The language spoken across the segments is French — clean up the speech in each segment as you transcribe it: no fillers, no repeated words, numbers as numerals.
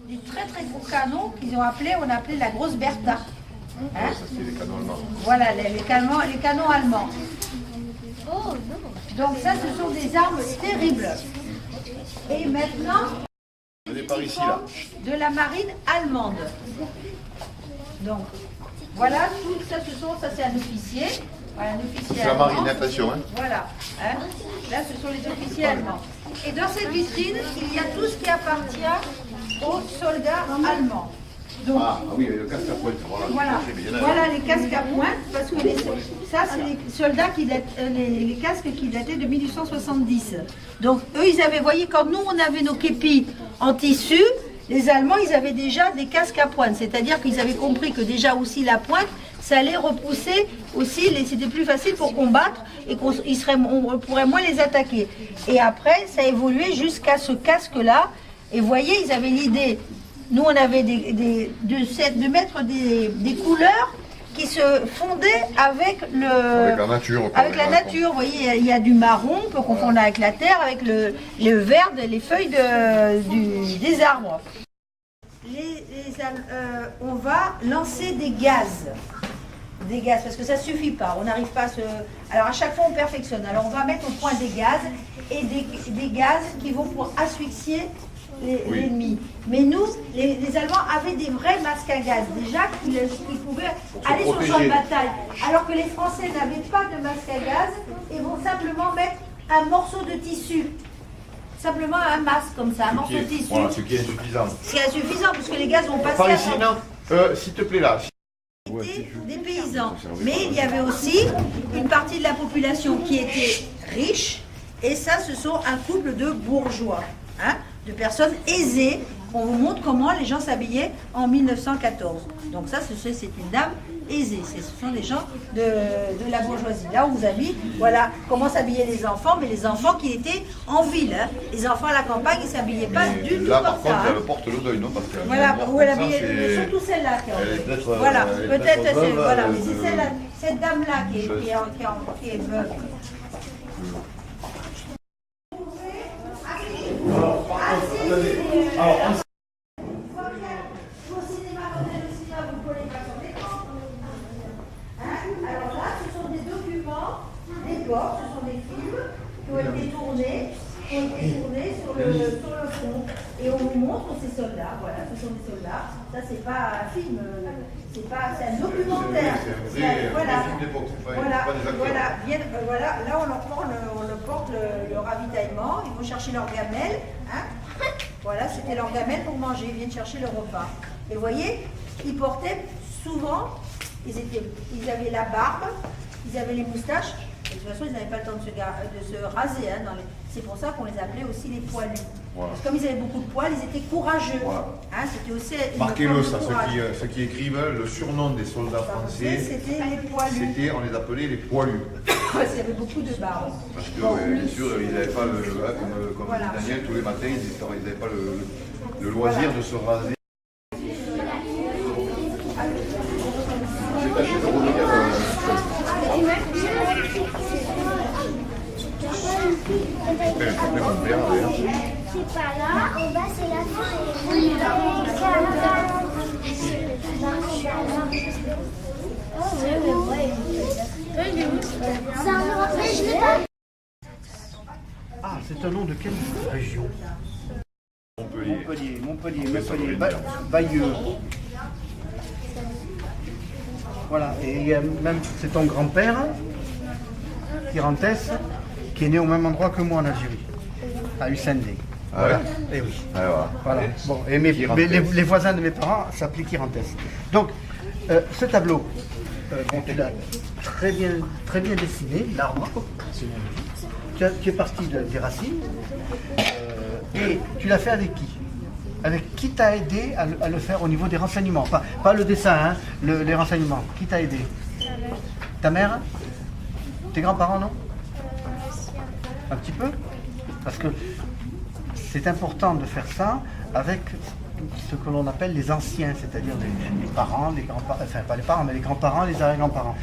des très très gros canons qu'ils ont appelé, on a appelé la grosse Bertha. Hein? Ça, c'est les canons allemands. Voilà, les canons allemands. Donc ça, ce sont des armes terribles. Et maintenant, Venez par ici, là. de la marine allemande. Donc, voilà, tout ça, ça c'est un officier. Voilà, un officier C'est la allemand. marine, attention. Hein. Voilà. Hein. Là, ce sont les officiers allemands. Et dans cette vitrine, il y a tout ce qui appartient aux soldats allemands. Donc, oui, le casque à pointe. voilà les casques à pointe, parce que ça, c'est les soldats les casques qui dataient de 1870. Donc, eux, ils avaient, voyez, quand nous, on avait nos képis en tissu, les Allemands, ils avaient déjà des casques à pointe. C'est-à-dire qu'ils avaient compris que déjà aussi la pointe, ça allait repousser aussi, c'était plus facile pour combattre et on pourrait moins les attaquer. Et après, ça a évolué jusqu'à ce casque-là. Et vous voyez, ils avaient l'idée, nous on avait de mettre des couleurs qui se fondaient avec la nature. Avec la nature, vous voyez, il y a du marron, on peut confondre avec la terre, avec le vert, les feuilles des arbres. On va lancer des gaz. Des gaz, parce que ça ne suffit pas, on n'arrive pas à se... Alors à chaque fois on perfectionne, alors on va mettre au point des gaz, et des gaz qui vont pour asphyxier l'ennemi. Mais nous, les Allemands avaient des vrais masques à gaz, déjà qui pouvaient aller sur le champ de bataille, alors que les Français n'avaient pas de masque à gaz, et vont simplement mettre un morceau de tissu. Simplement un masque comme ça, un morceau de tissu. Voilà, ce qui est insuffisant. C'est insuffisant, parce que les gaz vont passer Par à ici, non, s'il te plaît, là. Des paysans, mais il y avait aussi une partie de la population qui était riche, et ça, ce sont un couple de bourgeois, hein, de personnes aisées. On vous montre comment les gens s'habillaient en 1914. Donc ça, c'est une dame aisée, ce sont des gens de la bourgeoisie. Là, on vous habille, voilà comment s'habillaient les enfants, mais les enfants qui étaient en ville. Hein. Les enfants à la campagne, ils ne s'habillaient pas du tout là, comme par contre, ça. elle porte le deuil, non? Parce que voilà, où elle habillait, surtout celle-là. Voilà, peut-être c'est voilà, mais c'est cette dame-là qui est veuve. Alors là, ce sont des documents, des corps, ce sont des films qui ont été tournés sur le front. Et on vous montre ces soldats, voilà, ce sont des soldats. Ça, c'est pas un film, c'est un documentaire. Voilà, là on leur porte le ravitaillement, ils vont chercher leur gamelle. Hein. Voilà, c'était leur gamelle pour manger, ils viennent chercher le repas. Et vous voyez, ils portaient souvent, ils avaient la barbe, ils avaient les moustaches. Et de toute façon, ils n'avaient pas le temps de se raser. Hein, c'est pour ça qu'on les appelait aussi les poilus. Voilà. Parce que comme ils avaient beaucoup de poils, ils étaient courageux. Voilà. Hein, c'était aussi marquez-le, ça, ceux qui écrivent, le surnom des soldats français, c'était les poilus. On les appelait les poilus. Parce qu'il y avait beaucoup de barbe. Parce que, bien sûr, ils n'avaient pas, comme voilà. dit Daniel, tous les matins, ils n'avaient pas le loisir de se raser. J'ai tâché de revenir. C'est pas là, en bas c'est la fin. Ah, c'est un nom de quelle région? Montpellier, Bayeux. Voilà, et même c'est ton grand-père, Tirantes, qui est né au même endroit que moi en Algérie, à Hussein-Dey. Voilà. Et oui. Voilà. Bon, et les voisins de mes parents s'appelaient Tirantes. Donc, ce tableau, tu l'as très bien dessiné, l'arbre. Tu es parti des racines. Et tu l'as fait avec qui? Avec qui t'a aidé à le faire au niveau des renseignements? Pas le dessin, hein, les renseignements. Qui t'a aidé? Ta mère? Tes grands-parents, non? Un petit peu? Parce que c'est important de faire ça avec ce que l'on appelle les anciens, c'est-à-dire les parents, les grands-parents, enfin pas les parents, mais les grands-parents, les arrière-grands-parents.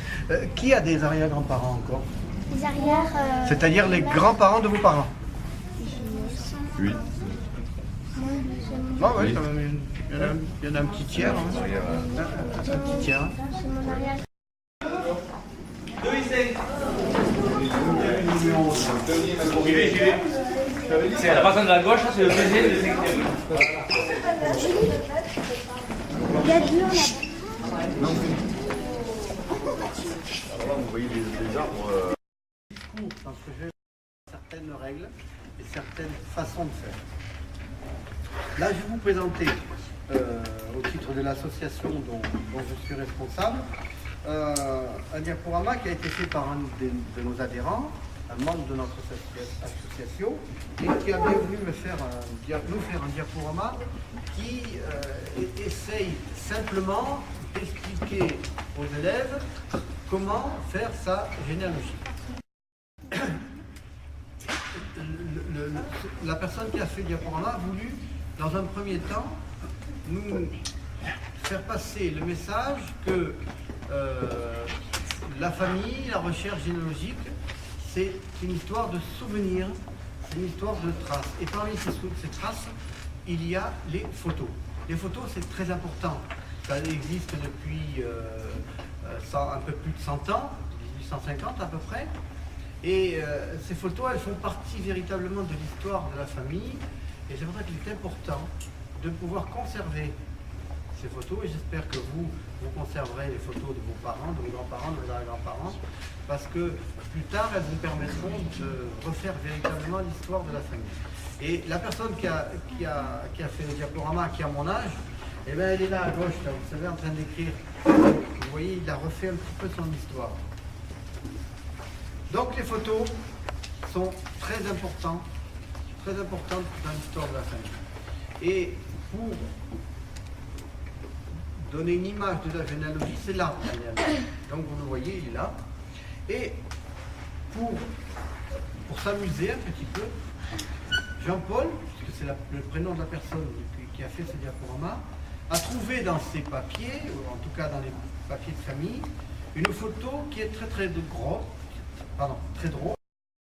Qui a des arrière-grands-parents encore? Les arrières... C'est-à-dire les grands-parents de vos parents? Oui. Ah oui, quand même Il y en a un petit tiers. Hein. Un petit tiers. C'est à la personne de la gauche, c'est le deuxième de secrétaire. Il y a de l'eau là. Vous voyez les arbres. Parce que j'ai certaines règles et certaines façons de faire. Là, je vais vous présenter, au titre de l'association dont je suis responsable, un diaporama qui a été fait par un de nos adhérents, un membre de notre association, et qui a bien voulu nous faire un diaporama qui essaye simplement d'expliquer aux élèves comment faire sa généalogie. La personne qui a fait le diaporama a voulu, dans un premier temps, nous faire passer le message que la famille, la recherche généalogique, c'est une histoire de souvenirs, c'est une histoire de traces. Et parmi ces traces, il y a les photos. Les photos, c'est très important. Ça existe depuis un peu plus de 100 ans, 1850 à peu près. Et ces photos, elles font partie véritablement de l'histoire de la famille. Et c'est pour ça qu'il est important de pouvoir conserver ces photos. Et j'espère que vous conserverez les photos de vos parents, de vos grands-parents, de vos arrière-grands-parents, parce que plus tard, elles vous permettront de refaire véritablement l'histoire de la famille. Et la personne qui a fait le diaporama, qui a mon âge, eh bien, elle est là à gauche, là, vous savez, en train d'écrire. Vous voyez, il a refait un petit peu son histoire. Donc les photos sont très importantes dans l'histoire de la famille. Et pour donner une image de la généalogie, c'est là. Donc vous le voyez, il est là. Et pour s'amuser un petit peu, Jean-Paul, puisque c'est le prénom de la personne qui a fait ce diaporama, a trouvé dans ses papiers, ou en tout cas dans les papiers de famille, une photo qui est très drôle.